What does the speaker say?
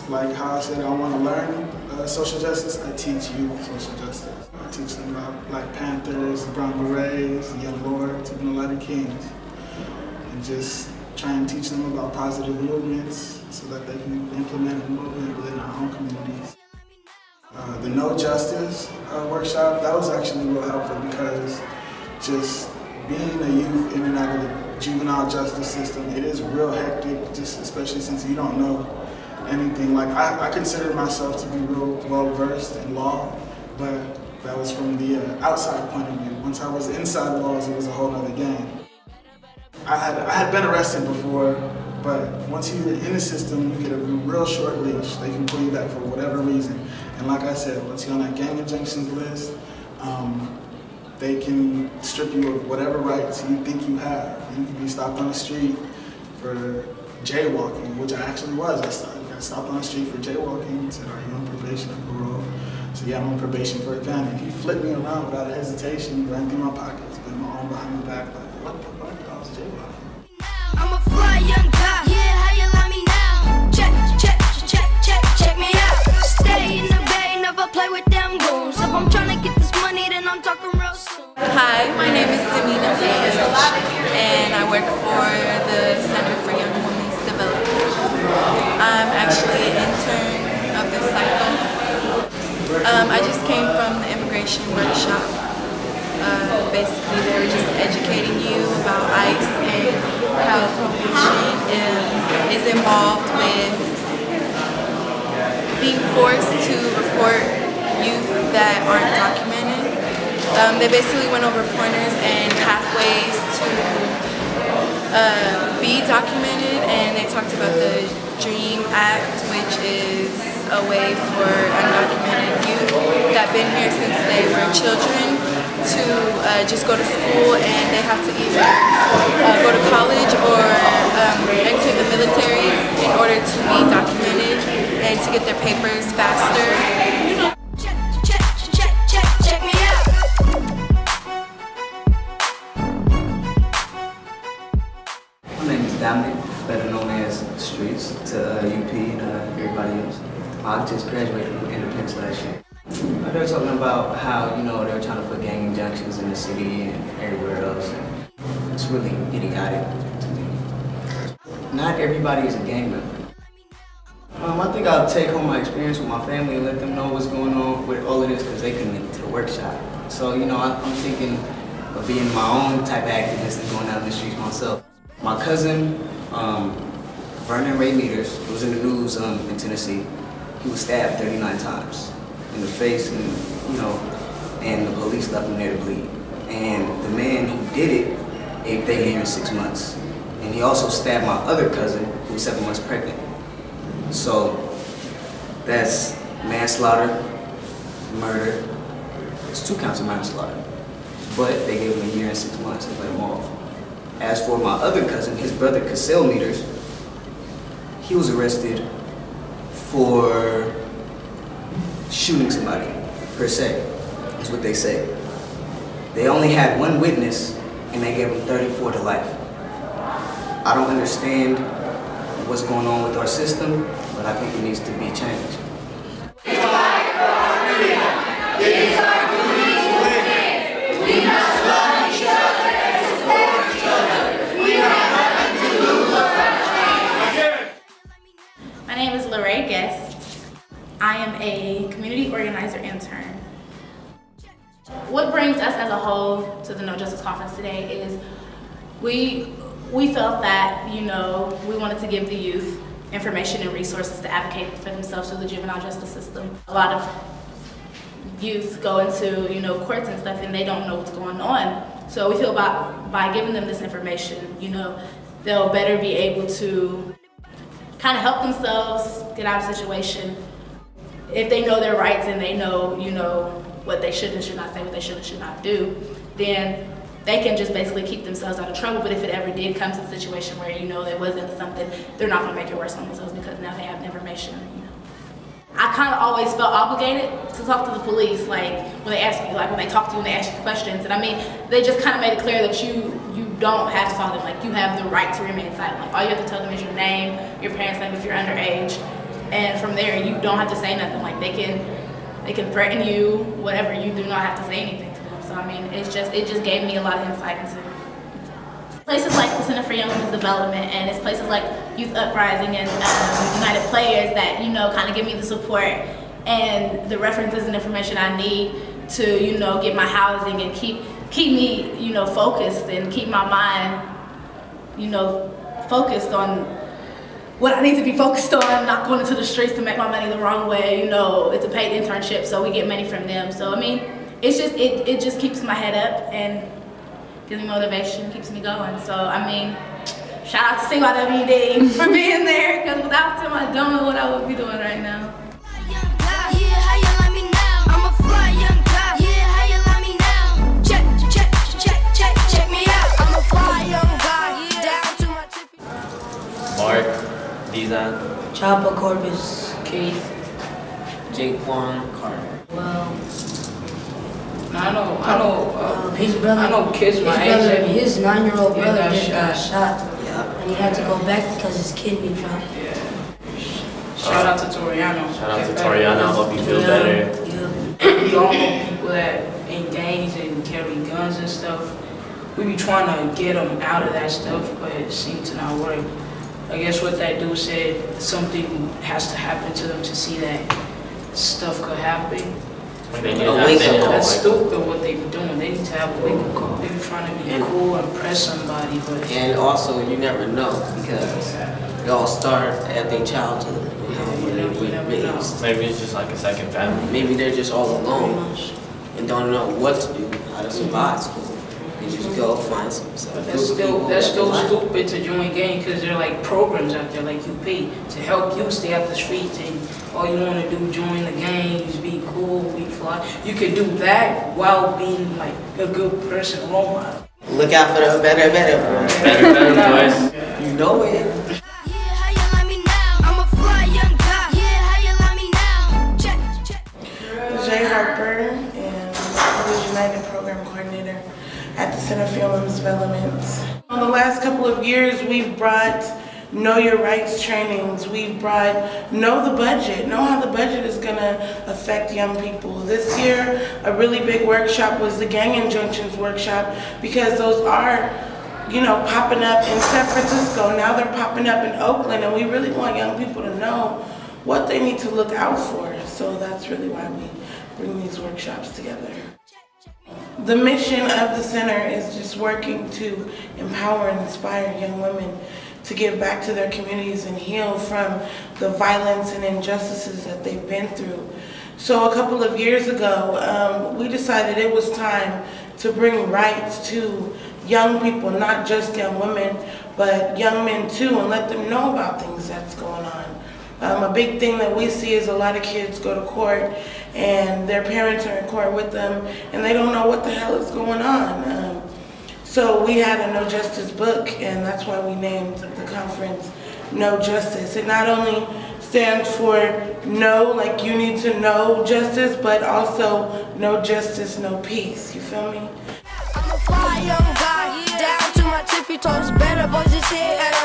Like how I said I want to learn social justice, I teach you social justice. I teach them about Black Panthers, Brown Berets, Young Lords, even a lot of Kings. And just try and teach them about positive movements so that they can implement a movement within our own communities. The No Justice workshop, that was actually real helpful because just being a youth in and out of the juvenile justice system, it is real hectic, just especially since you don't know anything. Like I consider myself to be real well versed in law, but that was from the outside point of view. Once I was inside laws, it was a whole other game. I had been arrested before, but once you're in the system, you get a real short leash. They can pull you back for whatever reason. And like I said, once you're on that gang injunctions list, they can strip you of whatever rights you think you have. You can be stopped on the street for jaywalking, which I actually was. I got stopped on the street for jaywalking and said, "Are you on probation or parole?" So yeah, I'm on probation for a gun. And he flipped me around without a hesitation, ran through my pockets, put my arm behind my back, like, what the fuck? I was jaywalking. I'm a fly young guy. Yeah, how you like me now? Check me out. Stay in the bay, never play with them goons. If I'm trying to get this money, then I'm talking real soon. Hi, my name is and I work for the Center for Young Women's Development. I'm actually an intern of this cycle. I just came from the immigration workshop. Basically, they were just educating you about ICE and how probation is involved with being forced to report youth that aren't documented. They basically went over pointers and pathways to be documented, and they talked about the DREAM Act, which is a way for undocumented youth that have been here since they were children to just go to school, and they have to either go to college or enter the military in order to be documented and to get their papers faster. Check me out. My name is Dominic, better known as Streets to UP and everybody else. I just graduated from Independence last year. They were talking about how, you know, they were trying to put gang injunctions in the city and everywhere else. It's really idiotic to me. Not everybody is a gang member. I think I'll take home my experience with my family and let them know what's going on with all of this because they couldn't make it to the workshop. So, you know, I'm thinking of being my own type of activist and going out in the streets myself. My cousin, Vernon Ray Meters, who was in the news in Tennessee, he was stabbed 39 times in the face, and you know, and the police left him there to bleed. And the man who did it, they gave him 6 months. And he also stabbed my other cousin, who was 7 months pregnant. So that's manslaughter, murder. It's 2 counts of manslaughter. But they gave him 1 year and 6 months and let him off. As for my other cousin, his brother Cassell Meters, he was arrested for shooting somebody, per se, is what they say. They only had 1 witness and they gave him 34 to life. I don't understand what's going on with our system, but I think it needs to be changed. My name is Lorraine Guest. I am a community organizer intern. What brings us as a whole to the No Justice Conference today is we felt that, you know, we wanted to give the youth information and resources to advocate for themselves through the juvenile justice system. A lot of youth go into, you know, courts and stuff and they don't know what's going on. So we feel by giving them this information, you know, they'll better be able to kind of help themselves get out of the situation. If they know their rights and they know, you know, what they should and should not say, what they should and should not do, then they can just basically keep themselves out of trouble. But if it ever did come to a situation where, you know, there wasn't something, they're not going to make it worse on themselves because now they have the information, you know. I kind of always felt obligated to talk to the police, like when they ask you, like when they talk to you and they ask you questions. And I mean, they just kind of made it clear that you don't have to talk to them. Like, you have the right to remain silent. Like, all you have to tell them is your name, your parents' name if you're underage, and from there you don't have to say nothing. Like they can threaten you, whatever. You do not have to say anything to them. So I mean, it just gave me a lot of insight into places like the Center for Young Women's Development, and it's places like Youth Uprising and United Players that, you know, kind of give me the support and the references and information I need to, you know, get my housing and keep me, you know, focused and keep my mind, you know, focused on what I need to be focused on, not going into the streets to make my money the wrong way. You know, it's a paid internship, so we get money from them. So I mean, it's just it just keeps my head up and gives me motivation, keeps me going. So I mean, shout out to CJNY for being there, because without them, I don't know what I would be doing right now. Mark, Dizan, Chopper, Corbus, Keith, Jake Juan, Carter. well, I know, his brother, I know kids my brother, age. his 9-year-old Yeah, brother got just got shot. shot, Yeah. and he had to go back because his kidney dropped. Yeah. Shout out to Toriano. shout out to Toriano, hope you feel better. Yeah. We all know people that in gangs and carry guns and stuff. We be trying to get them out of that stuff, but it seems to not work. I guess what that dude said, something has to happen to them to see that stuff could happen. That's stupid what they be doing. They need to have a wake-up call. They be trying to be cool and impress somebody, but And also, you never know, because it all start at their childhood. You know, when they were raised. Maybe it's just like a second family. Maybe they're just all alone and don't know what to do, how to survive school. They just go find some that's still stupid to join gang, because there are like programs out there like UP to help you stay out the streets, and all you want to do join the gangs, be cool, be fly. You could do that while being like a good person, role model. Look out for the better, Better, boys. You know it. Jay Harper, and I'm the United Program Coordinator at the Center for Young Women's Development. In the last couple of years, we've brought Know Your Rights trainings. We've brought Know the Budget, know how the budget is going to affect young people. This year, a really big workshop was the Gang Injunctions workshop, because those are, you know, popping up in San Francisco. Now they're popping up in Oakland, and we really want young people to know what they need to look out for. So that's really why we bring these workshops together. The mission of the center is just working to empower and inspire young women to give back to their communities and heal from the violence and injustices that they've been through. So a couple of years ago, we decided it was time to bring rights to young people, not just young women, but young men too, and let them know about things that's going on. A big thing that we see is a lot of kids go to court and their parents are in court with them and they don't know what the hell is going on. So we had a No Justice book, and that's why we named the conference No Justice. It not only stands for no, like you need to know justice, but also no justice, no peace. You feel me? I'm a fly young guy, down to my tippy toes, better boys is here.